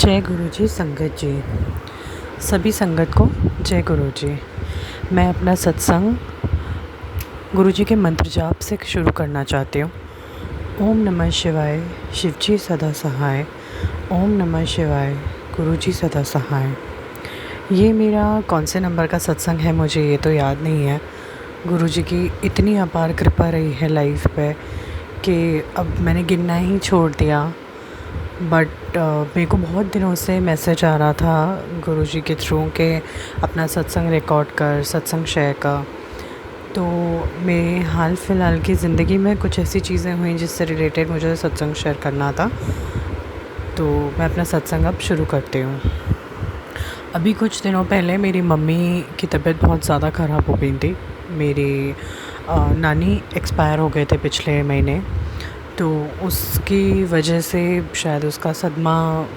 जय गुरु जी संगत जी। सभी संगत को जय गुरु जी। मैं अपना सत्संग गुरु जी के मंत्र जाप से शुरू करना चाहती हूँ। ओम नमः शिवाय, शिव जी सदा सहाय। ओम नमः शिवाय, गुरु जी सदा सहाय। ये मेरा कौन से नंबर का सत्संग है मुझे ये तो याद नहीं है। गुरु जी की इतनी अपार कृपा रही है लाइफ पे कि अब मैंने गिनना ही छोड़ दिया। बट मेरे को बहुत दिनों से मैसेज आ रहा था गुरु जी के थ्रू के अपना सत्संग रिकॉर्ड कर, सत्संग शेयर कर। तो मेरे हाल फ़िलहाल की ज़िंदगी में कुछ ऐसी चीज़ें हुई जिससे रिलेटेड मुझे सत्संग शेयर करना था, तो मैं अपना सत्संग अब शुरू करती हूँ। अभी कुछ दिनों पहले मेरी मम्मी की तबीयत बहुत ज़्यादा ख़राब हो गई थी। मेरी नानी एक्सपायर हो गए थे पिछले महीने, तो उसकी वजह से शायद उसका सदमा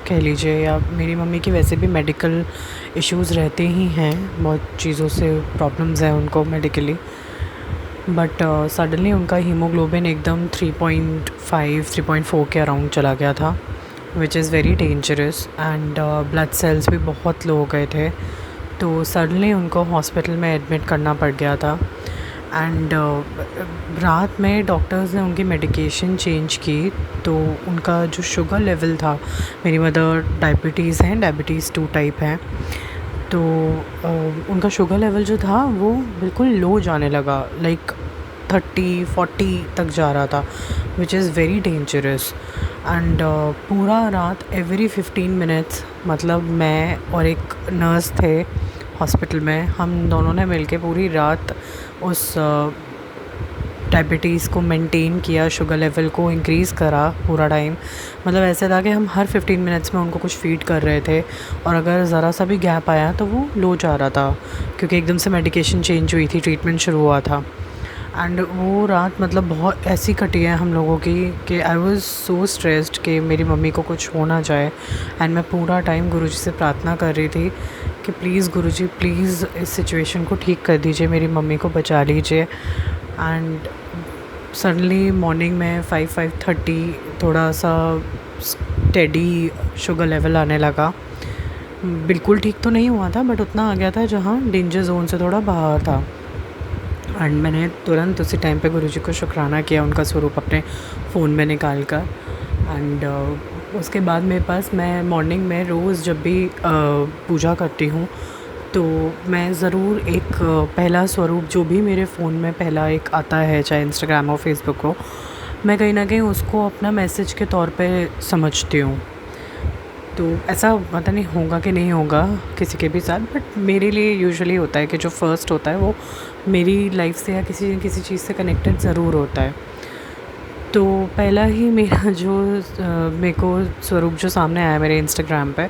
कह लीजिए, या मेरी मम्मी की वैसे भी मेडिकल इश्यूज़ रहते ही हैं, बहुत चीज़ों से प्रॉब्लम्स हैं उनको मेडिकली। बट सडनली उनका हीमोग्लोबिन एकदम 3.5-3.4 के अराउंड चला गया था, which is very dangerous. And blood cells भी बहुत लो हो गए थे, तो सडनली उनको हॉस्पिटल में एडमिट करना पड़ गया था। एंड रात में डॉक्टर्स ने उनकी मेडिकेशन चेंज की, तो उनका जो शुगर लेवल था, मेरी मदर डायबिटीज़ हैं, डायबिटीज़ 2 टाइप है, तो उनका शुगर लेवल जो था वो बिल्कुल लो जाने लगा, लाइक 30-40 तक जा रहा था, which is very dangerous. And पूरा रात एवरी 15 मिनट्स, मतलब मैं और एक नर्स थे हॉस्पिटल में, हम दोनों ने मिलके पूरी रात उस डायबिटीज़ को मेंटेन किया, शुगर लेवल को इंक्रीज़ करा पूरा टाइम। मतलब ऐसा था कि हम हर 15 मिनट्स में उनको कुछ फ़ीड कर रहे थे, और अगर ज़रा सा भी गैप आया तो वो लो जा रहा था, क्योंकि एकदम से मेडिकेशन चेंज हुई थी, ट्रीटमेंट शुरू हुआ था। एंड वो रात मतलब बहुत ऐसी कटी है हम लोगों की कि आई वाज़ सो स्ट्रेस्ड कि मेरी मम्मी को कुछ हो ना जाए। एंड मैं पूरा टाइम गुरुजी से प्रार्थना कर रही थी कि प्लीज़ गुरुजी, प्लीज़ इस सिचुएशन को ठीक कर दीजिए, मेरी मम्मी को बचा लीजिए। एंड सडनली मॉर्निंग में 5-5:30 थोड़ा सा स्टेडी शुगर लेवल आने लगा। बिल्कुल ठीक तो नहीं हुआ था, बट उतना आ गया था जहाँ डेंजर जोन से थोड़ा बाहर था। एंड मैंने तुरंत उसी टाइम पे गुरुजी को शुक्राना किया, उनका स्वरूप अपने फ़ोन में निकाल कर। एंड उसके बाद मेरे पास, मैं मॉर्निंग में रोज़ जब भी पूजा करती हूँ, तो मैं ज़रूर एक पहला स्वरूप जो भी मेरे फ़ोन में पहला एक आता है, चाहे इंस्टाग्राम हो, फेसबुक हो, मैं कहीं ना कहीं उसको अपना मैसेज के तौर पे समझती हूँ। तो ऐसा पता नहीं होगा कि नहीं होगा किसी के भी साथ, बट मेरे लिए यूजुअली होता है कि जो फर्स्ट होता है वो मेरी लाइफ से या किसी किसी चीज़ से कनेक्टेड ज़रूर होता है। तो पहला ही मेरा जो मेरे को स्वरूप जो सामने आया मेरे इंस्टाग्राम पे,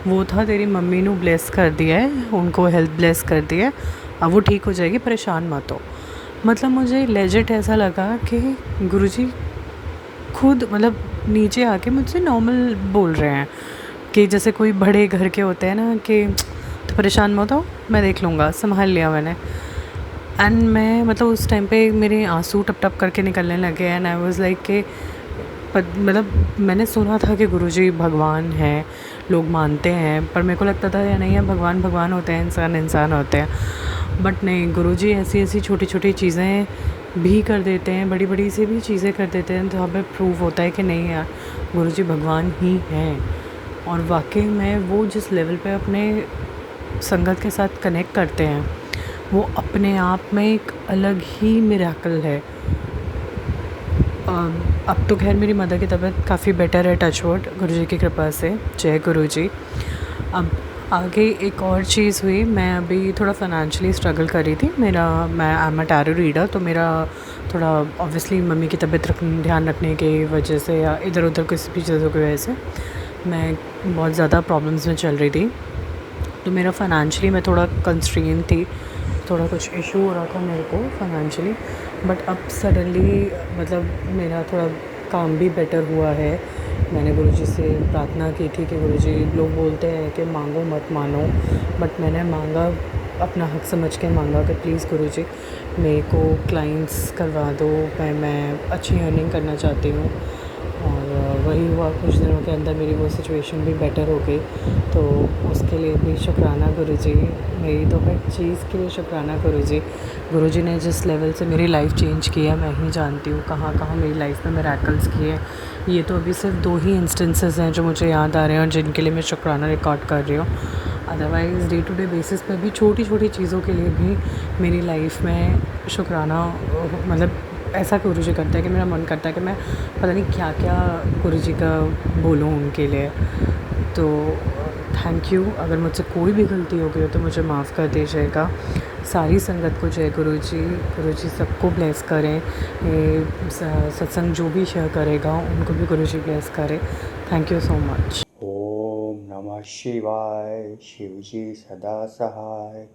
वो था, तेरी मम्मी नू ब्लेस कर दिया है, उनको हेल्थ ब्लेस कर दिया है, अब वो ठीक हो जाएगी, परेशान मत हो। मतलब मुझे लेजिट ऐसा लगा कि गुरुजी खुद मतलब नीचे आके मुझसे नॉर्मल बोल रहे हैं, कि जैसे कोई बड़े घर के होते हैं ना कि तो परेशान मत हो, मैं देख लूँगा, संभाल लिया मैंने। एंड मैं मतलब उस टाइम पे मेरे आंसू टप टप करके निकलने लगे। एंड आई वाज लाइक कि मतलब मैंने सुना था कि गुरुजी भगवान हैं, लोग मानते हैं, पर मेरे को लगता था या नहीं है, भगवान भगवान होते हैं, इंसान इंसान होते हैं। बट नहीं, गुरुजी ऐसी ऐसी छोटी छोटी चीज़ें भी कर देते हैं, बड़ी बड़ी से भी चीज़ें कर देते हैं, तो हमें प्रूव होता है कि नहीं यार, गुरुजी भगवान ही हैं। और वाकई में वो जिस लेवल पे अपने संगत के साथ कनेक्ट करते हैं, वो अपने आप में एक अलग ही मिरेकल है। अब तो खैर मेरी मदर की तबीयत काफ़ी बेटर है, टचवुड, गुरुजी की कृपा से, जय गुरुजी। अब आगे एक और चीज़ हुई, मैं अभी थोड़ा फाइनेंशियली स्ट्रगल कर रही थी। मैं I am a tarot reader, तो मेरा थोड़ा ऑब्वियसली मम्मी की तबीयत ध्यान रखने की वजह से, या इधर उधर किसी भी चीज़ों की वजह से मैं बहुत ज़्यादा प्रॉब्लम्स में चल रही थी। तो मेरा फाइनेंशियली मैं थोड़ा कंस्ट्रेन थी, थोड़ा कुछ इशू हो रहा था मेरे को फाइनेंशियली। बट अब सडनली मतलब मेरा थोड़ा काम भी बेटर हुआ है। मैंने गुरुजी से प्रार्थना की थी कि गुरुजी, लोग बोलते हैं कि मांगो मत मानो, बट मैंने मांगा, अपना हक समझ के मांगा कि प्लीज़ गुरुजी मेरे को क्लाइंट्स करवा दो, मैं अच्छी अर्निंग करना चाहती हूँ। और ही हुआ, कुछ दिनों के अंदर मेरी वो सिचुएशन भी बेटर हो गई। तो उसके लिए भी शुक्राना गुरुजी, मेरी तो हर चीज़ के लिए शुक्राना गुरुजी। गुरुजी ने जिस लेवल से मेरी लाइफ चेंज की है मैं ही जानती हूँ, कहाँ कहाँ मेरी लाइफ में मिरेकल्स किए हैं। ये तो अभी सिर्फ 2 ही इंस्टेंसेस हैं जो मुझे याद आ रहे हैं और जिनके लिए मैं शुक्राना रिकॉर्ड कर रही हूँ। Otherwise day to day basis पे भी छोटी छोटी चीज़ों के लिए भी मेरी लाइफ में शुक्राना, मतलब ऐसा गुरुजी करता है कि मेरा मन करता है कि मैं पता नहीं क्या क्या गुरुजी का बोलूँ उनके लिए। तो थैंक यू। अगर मुझसे कोई भी गलती हो गई हो तो मुझे माफ़ कर दीजिएगा। सारी संगत को जय गुरुजी। गुरुजी सबको ब्लेस करें। ये सत्संग जो भी शेयर करेगा उनको भी गुरुजी ब्लेस करें। Thank you so much. ओम नमः शिवाय। शिवजी सदा सहाय।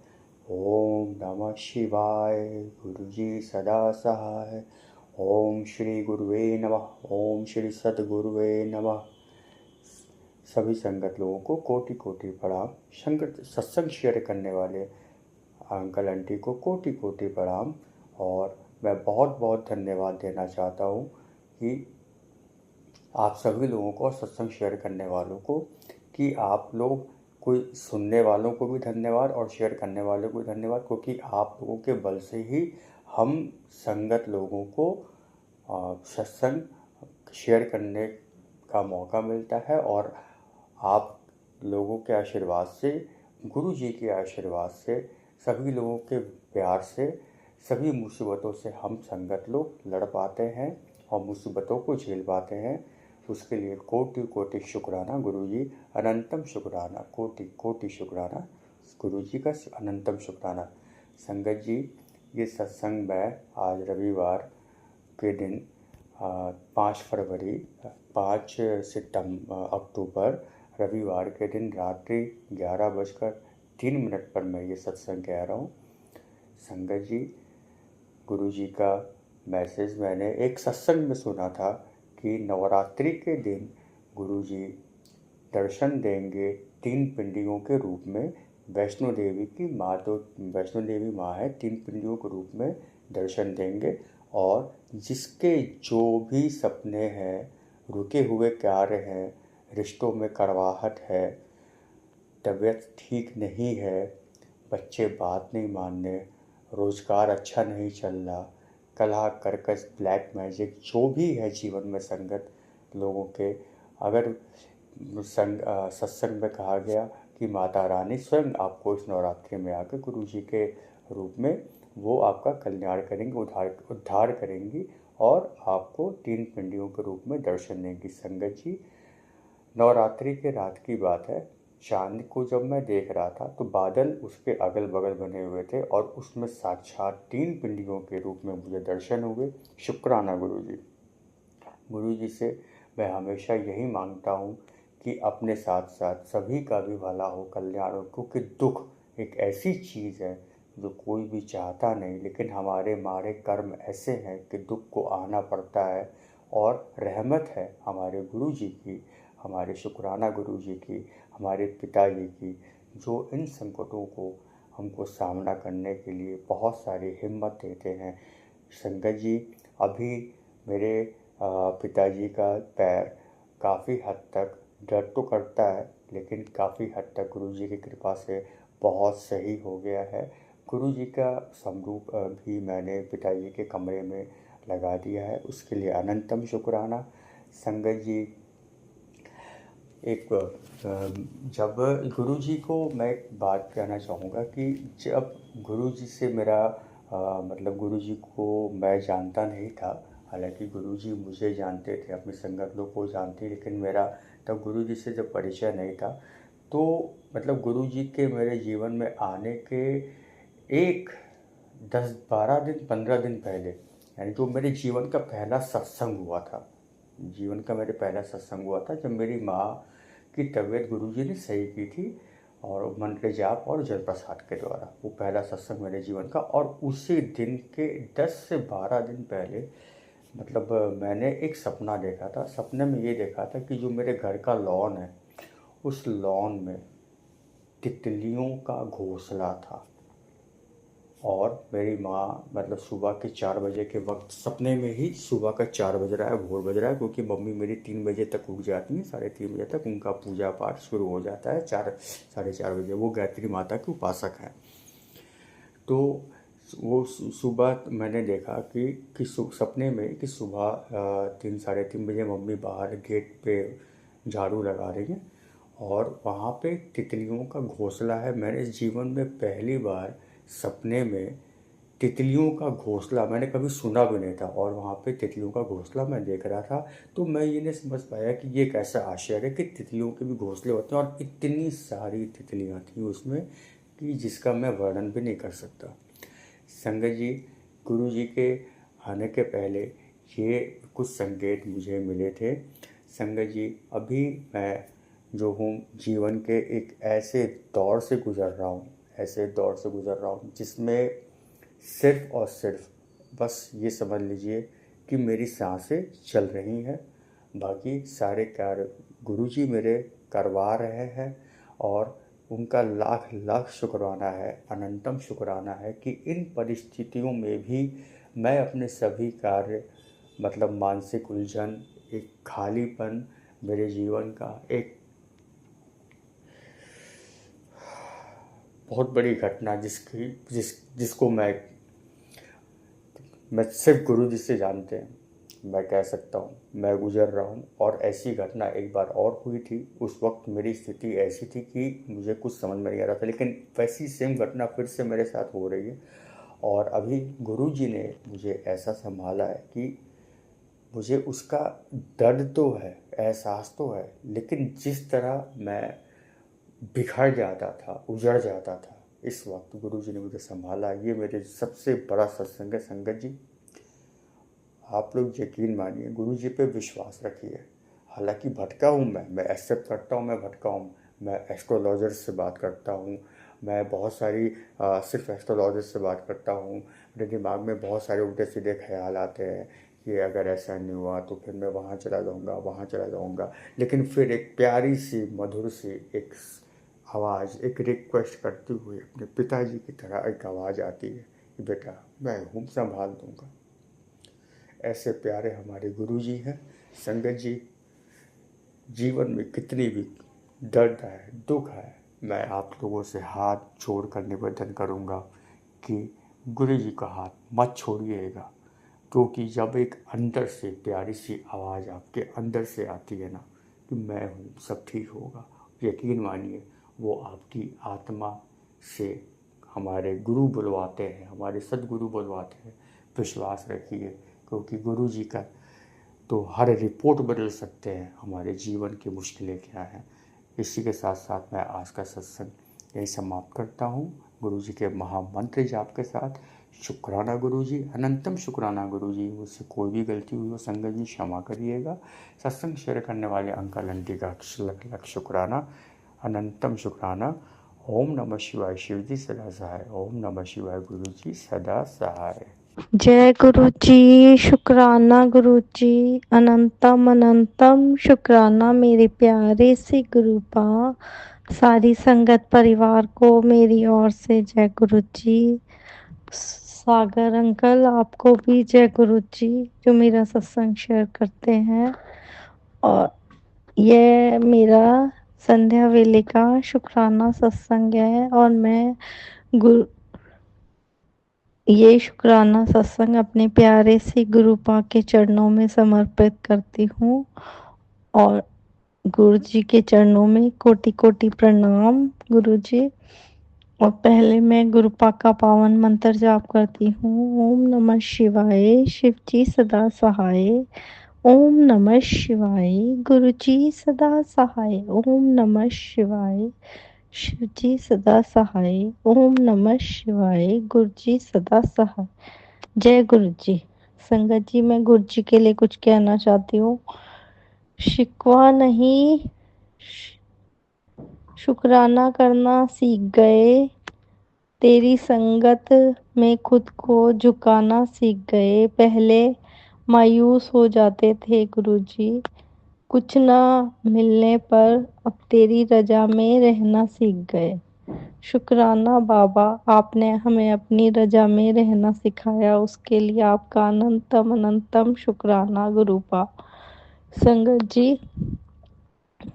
ओम नमः शिवाय। गुरुजी सदा सहाय। ओम श्री गुरुवे नमः। ओम श्री सद्गुरुवे नमः। सभी संगत लोगों को कोटि कोटि प्रणाम। संगत सत्संग शेयर करने वाले अंकल आंटी को कोटि कोटि प्रणाम। और मैं बहुत बहुत धन्यवाद देना चाहता हूँ कि आप सभी लोगों को, सत्संग शेयर करने वालों को, कि आप लोग, कोई सुनने वालों को भी धन्यवाद और शेयर करने वालों को भी धन्यवाद, क्योंकि आप लोगों के बल से ही हम संगत लोगों को सत्संग शेयर करने का मौका मिलता है। और आप लोगों के आशीर्वाद से, गुरु जी के आशीर्वाद से, सभी लोगों के प्यार से, सभी मुसीबतों से हम संगत लोग लड़ पाते हैं और मुसीबतों को झेल पाते हैं। उसके लिए कोटि कोटि शुक्राना गुरुजी, अनंतम शुक्राना, कोटि कोटि शुक्राना गुरुजी का, अनंतम शुक्राना। संगत जी, ये सत्संग में आज रविवार के दिन 5 फरवरी 5 अक्टूबर रविवार के दिन रात्रि 11:03 पर मैं ये सत्संग कह रहा हूँ। संगत जी, गुरुजी का मैसेज मैंने एक सत्संग में सुना था कि नवरात्रि के दिन गुरुजी दर्शन देंगे 3 पिंडियों के रूप में। वैष्णो देवी की माँ, तो वैष्णो देवी माँ है, 3 पिंडियों के रूप में दर्शन देंगे। और जिसके जो भी सपने हैं, रुके हुए कार्य हैं, रिश्तों में कड़वाहट है, तबीयत ठीक नहीं है, बच्चे बात नहीं मानने, रोज़गार अच्छा नहीं चल रहा, कलह कर्कश ब्लैक मैजिक जो भी है जीवन में संगत लोगों के, अगर सत्संग में कहा गया कि माता रानी स्वयं आपको इस नवरात्रि में आकर गुरु जी के रूप में वो आपका कल्याण करेंगी, उद्धार करेंगी और आपको 3 पिंडियों के रूप में दर्शन देंगी। संगत जी, नवरात्रि के रात की बात है, चांद को जब मैं देख रहा था तो बादल उसके अगल बगल बने हुए थे और उसमें साक्षात 3 पिंडियों के रूप में मुझे दर्शन हुए। शुक्राना गुरुजी। गुरुजी से मैं हमेशा यही मांगता हूँ कि अपने साथ साथ सभी का भी भला हो, कल्याण हो, क्योंकि दुख एक ऐसी चीज़ है जो कोई भी चाहता नहीं, लेकिन हमारे मारे कर्म ऐसे हैं कि दुख को आना पड़ता है। और रहमत है हमारे गुरु जी की, हमारे शुक्राना गुरु जी की, हमारे पिताजी की, जो इन संकटों को हमको सामना करने के लिए बहुत सारी हिम्मत देते हैं। संगत जी, अभी मेरे पिताजी का पैर काफ़ी हद तक दर्द तो करता है, लेकिन काफ़ी हद तक गुरुजी की कृपा से बहुत सही हो गया है। गुरुजी का स्वरूप भी मैंने पिताजी के कमरे में लगा दिया है, उसके लिए अनंतम शुक्राना। संगत जी, एक जब गुरुजी को मैं एक बात कहना चाहूँगा कि जब गुरुजी से मेरा मतलब गुरुजी को मैं जानता नहीं था, हालांकि गुरुजी मुझे जानते थे, अपने संगत लोग को जानते, लेकिन मेरा तब गुरुजी से जब परिचय नहीं था, तो मतलब गुरुजी के मेरे जीवन में आने के एक 10-12 दिन 15 दिन पहले, यानी जो मेरे जीवन का पहला सत्संग हुआ था, जीवन का मेरे पहला सत्संग हुआ था जब मेरी माँ की तबीयत गुरुजी ने सही की थी और मंत्र जाप और जल प्रसाद के द्वारा, वो पहला सत्संग मेरे जीवन का। और उसी दिन के 10 से 12 दिन पहले मतलब मैंने एक सपना देखा था। सपने में ये देखा था कि जो मेरे घर का लॉन है, उस लॉन में तितलियों का घोंसला था और मेरी माँ मतलब सुबह के 4 बजे के वक्त सपने में ही सुबह का 4 बज रहा है, भोर बज रहा है, क्योंकि मम्मी मेरी 3 बजे तक उठ जाती हैं, 3:30 बजे तक उनका पूजा पाठ शुरू हो जाता है। 4 साढ़े 4 बजे वो गायत्री माता की उपासक हैं। तो वो सुबह मैंने देखा कि सपने में कि सुबह 3 साढ़े 3 बजे मम्मी बाहर गेट पे झाड़ू लगा रही हैं और वहाँ पे तितलियों का घोंसला है। मैंने जीवन में पहली बार सपने में तितलियों का घोंसला मैंने कभी सुना भी नहीं था और वहाँ पे तितलियों का घोंसला मैं देख रहा था। तो मैं ये नहीं समझ पाया कि ये कैसा आश्चर्य है कि तितलियों के भी घोंसले होते हैं और इतनी सारी तितलियाँ थी उसमें कि जिसका मैं वर्णन भी नहीं कर सकता। संगत जी, गुरु जी के आने के पहले ये कुछ संकेत मुझे मिले थे। संगत जी, अभी मैं जो हूँ जीवन के एक ऐसे दौर से गुज़र रहा हूँ जिसमें सिर्फ और सिर्फ बस ये समझ लीजिए कि मेरी सांसें चल रही हैं, बाकी सारे कार्य गुरु जी मेरे करवा रहे हैं और उनका लाख लाख शुक्राना है, अनंतम शुक्राना है कि इन परिस्थितियों में भी मैं अपने सभी कार्य मतलब मानसिक उलझन, एक खालीपन मेरे जीवन का एक बहुत बड़ी घटना जिसको मैं सिर्फ गुरु जी से जानते हैं, मैं कह सकता हूँ मैं गुजर रहा हूँ। और ऐसी घटना एक बार और हुई थी। उस वक्त मेरी स्थिति ऐसी थी कि मुझे कुछ समझ में नहीं आ रहा था, लेकिन वैसी सेम घटना फिर से मेरे साथ हो रही है। और अभी गुरु जी ने मुझे ऐसा संभाला है कि मुझे उसका दर्द तो है, एहसास तो है, लेकिन जिस तरह मैं बिखर जाता था, उजड़ जाता था, इस वक्त गुरु जी ने मुझे संभाला। ये मेरे सबसे बड़ा सत्संग है। संगत जी, आप लोग यकीन मानिए, गुरु जी पे विश्वास रखिए। हालांकि भटका हूँ मैं एक्सेप्ट करता हूँ मैं भटका हूँ। मैं एस्ट्रोलॉजर्स से बात करता हूँ, मैं बहुत सारी सिर्फ एस्ट्रोलॉजर्स से बात करता हूँ। मेरे दिमाग में बहुत सारे उल्टे सीधे ख्याल आते हैं कि अगर ऐसा नहीं हुआ तो फिर मैं वहाँ चला जाऊँगा। लेकिन फिर एक प्यारी सी मधुर सी एक आवाज़, एक रिक्वेस्ट करती हुई अपने पिताजी की तरह एक आवाज़ आती है कि बेटा मैं हूँ, संभाल दूँगा। ऐसे प्यारे हमारे गुरु जी हैं। संगत जी, जीवन में कितनी भी दर्द है, दुख है, मैं आप लोगों से हाथ जोड़ कर निवेदन करूँगा कि गुरु जी का हाथ मत छोड़िएगा, क्योंकि जब एक अंदर से प्यारी सी आवाज़ आपके अंदर से आती है ना कि मैं हूँ, सब ठीक होगा, यकीन मानिए वो आपकी आत्मा से हमारे गुरु बुलवाते हैं, हमारे सदगुरु बुलवाते हैं। विश्वास रखिए, क्योंकि गुरु जी का तो हर रिपोर्ट बदल सकते हैं हमारे जीवन की मुश्किलें क्या हैं। इसी के साथ साथ मैं आज का सत्संग यही समाप्त करता हूँ गुरु जी के महामंत्र जाप के साथ। शुक्राना गुरु जी, अनंतम शुक्राना गुरु जी। मुझसे कोई भी गलती हुई हो संगत जी क्षमा करिएगा। सत्संग शेयर करने वाले अंकल आंटी का लख लख शुक्राना, अनंतम शुक्राना। ओम नमः शिवाय। शिव जी सदा सहाय। ओम नमः शिवाय। गुरु जी सदा सहाय। जय गुरु जी, शुक्राना गुरु जी, अनंतम अनंतम शुक्राना मेरे प्यारे से गुरु पा। सारी संगत परिवार को मेरी ओर से जय गुरु जी। सागर अंकल आपको भी जय गुरु जी, जो मेरा सत्संग शेयर करते हैं। और यह मेरा संध्या वेले का शुक्राना सत्संग है और मैं गुरु ये शुक्राना सत्संग अपने प्यारे से गुरुपा के चरणों में समर्पित करती हूँ और गुरु जी के चरणों में कोटि कोटि प्रणाम गुरु जी। और पहले मैं गुरुपा का पावन मंत्र जाप करती हूँ। ओम नमः शिवाय, शिव जी सदा सहाय। ओम नमः शिवाय, गुरु जी सदा सहाय। ओम नमः शिवाय, शिव जी सदा सहाय। ओम नमः शिवाय, गुरु जी सदा सहाय। जय गुरु जी। संगत जी, मैं गुरु जी के लिए कुछ कहना चाहती हूँ। शिकवा नहीं, शुक्राना करना सीख गए। तेरी संगत में खुद को झुकाना सीख गए। पहले मायूस हो जाते थे गुरुजी, कुछ ना मिलने पर अब तेरी रजा में रहना सीख गए। शुक्राना बाबा, आपने हमें अपनी रजा में रहना सिखाया, उसके लिए आपका अनंतम अनंतम शुक्राना गुरुपा। संगत जी,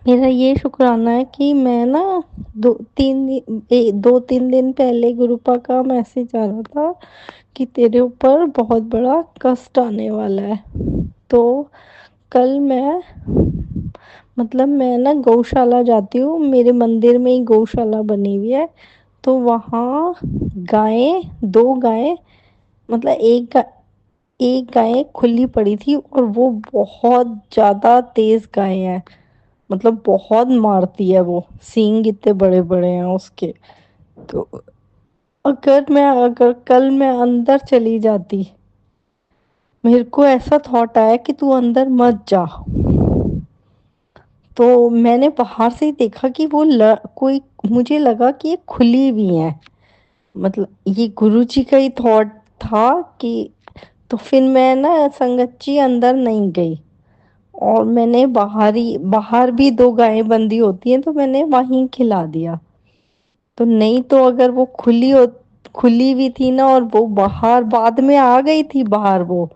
मेरा ये शुक्राना है कि मैं ना 2-3 दिन पहले गुरुपा का मैसेज आ रहा था कि तेरे ऊपर बहुत बड़ा कष्ट आने वाला है। तो कल मैं ना गौशाला जाती हूँ, मेरे मंदिर में ही गौशाला बनी हुई है। तो वहाँ गायें, 2 गायें, मतलब एक गाय खुली पड़ी थी और वो बहुत ज़्यादा तेज़ गाय है। मतलब बहुत मारती है वो, सींग इतने बड़े बड़े हैं उसके। तो अगर कल मैं अंदर चली जाती, मेरे को ऐसा थॉट आया कि तू अंदर मत जा। तो मैंने बाहर से ही देखा कि कोई, मुझे लगा कि ये खुली हुई है। मतलब ये गुरुजी का ही थॉट था कि, तो फिर मैं ना संगत जी अंदर नहीं गई और मैंने बाहर भी 2 गायें बंधी होती हैं तो मैंने वहीं खिला दिया। तो नहीं तो अगर वो खुली हुई थी ना, और वो बाहर बाद में आ गई थी बाहर वो,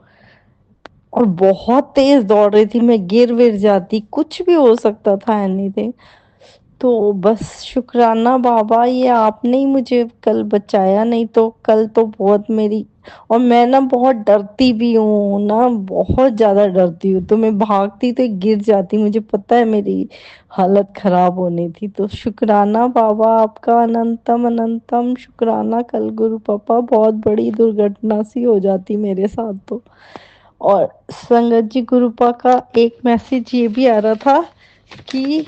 और बहुत तेज दौड़ रही थी, मैं गिर विर जाती, कुछ भी हो सकता था, एनीथिंग। तो बस शुक्राना बाबा, ये आपने ही मुझे कल बचाया, नहीं तो कल तो बहुत मेरी, और मैं ना बहुत डरती भी हूँ ना, बहुत ज्यादा डरती हूँ। तो मैं भागती तो गिर जाती, मुझे पता है मेरी हालत खराब होनी थी। तो शुक्राना बाबा, आपका अनंतम अनंतम शुक्राना। कल गुरु पापा बहुत बड़ी दुर्घटना सी हो जाती मेरे साथ तो। और संगत जी, गुरुपा का एक मैसेज ये भी आ रहा था कि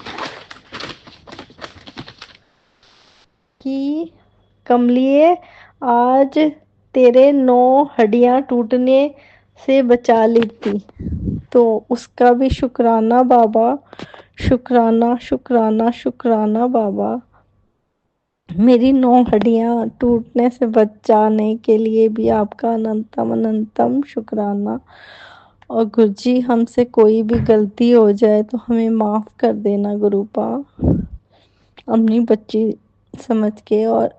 कि कमलिए, आज तेरे 9 हड्डियां टूटने से बचा ली थी। तो उसका भी शुक्राना बाबा, शुक्राना शुक्राना शुक्राना बाबा। मेरी 9 हड्डियां टूटने से बचाने के लिए भी आपका अनंतम अनंतम शुक्राना। और गुरुजी, हमसे कोई भी गलती हो जाए तो हमें माफ कर देना गुरुपा, अपनी बच्ची समझ के। और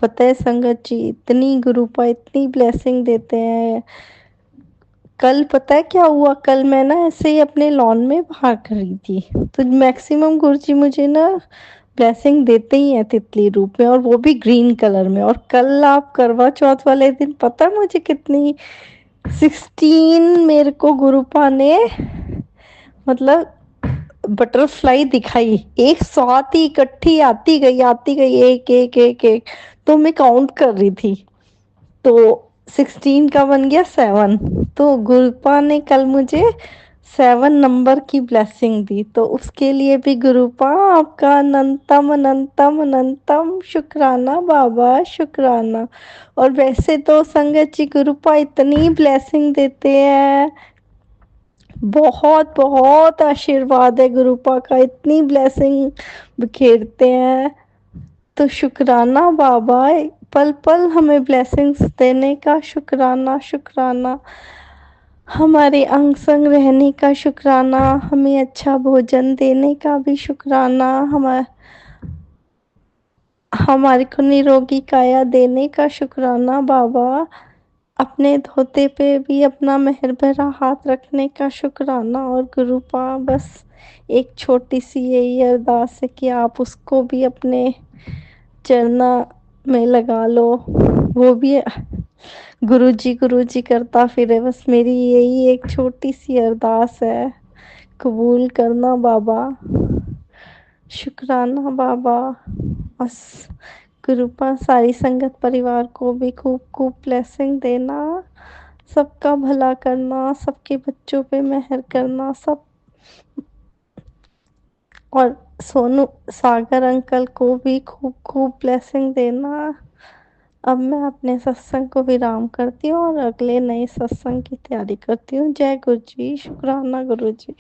पता है संगत जी, इतनी गुरुपा इतनी ब्लेसिंग देते हैं। कल पता है क्या हुआ, कल मैं ना ऐसे ही अपने लॉन में बाहर कर रही थी, तो मैक्सिमम गुरुजी मुझे ना ब्लेसिंग देते ही हैं तितली रूप में, और वो भी ग्रीन कलर में। और कल आप करवा चौथ वाले दिन पता है मुझे कितनी, 16 मेरे को गुरुपा ने, मतलब बटरफ्लाई दिखाई, एक साथ ही इकट्ठी आती गई, एक एक एक एक। तो मैं काउंट कर रही थी, तो 16 का बन गया 7। तो गुरुपा ने कल मुझे 7 नंबर की ब्लेसिंग दी, तो उसके लिए भी गुरुपा आपका अनंतम अनंतम अनंतम शुक्राना बाबा, शुक्राना। और वैसे तो संगत जी, गुरुपा इतनी ब्लेसिंग देते हैं, बहुत बहुत आशीर्वाद है गुरुपा का, इतनी ब्लेसिंग बिखेरते हैं। तो शुक्राना बाबा, पल पल हमें ब्लेसिंग्स देने का शुक्राना, शुक्राना। हमारे अंग संग रहने का शुक्राना, हमें अच्छा भोजन देने का भी शुक्राना, हमारे को निरोगी काया देने का शुक्राना बाबा। अपने धोते पे भी अपना मेहर भरा हाथ रखने का शुक्राना। और गुरुपा, बस एक छोटी सी यही अरदास है कि आप उसको भी अपने चरना में लगा लो, वो भी गुरु जी करता फिरे। बस मेरी यही एक छोटी सी अरदास है, कबूल करना बाबा, शुक्राना बाबा। बस कृपा सारी संगत परिवार को भी खूब खूब ब्लेसिंग देना, सबका भला करना, सबके बच्चों पे मेहर करना, सब। और सोनू सागर अंकल को भी खूब खूब ब्लेसिंग देना। अब मैं अपने सत्संग को विराम करती हूँ और अगले नए सत्संग की तैयारी करती हूँ। जय गुरु जी, शुक्राना गुरु जी।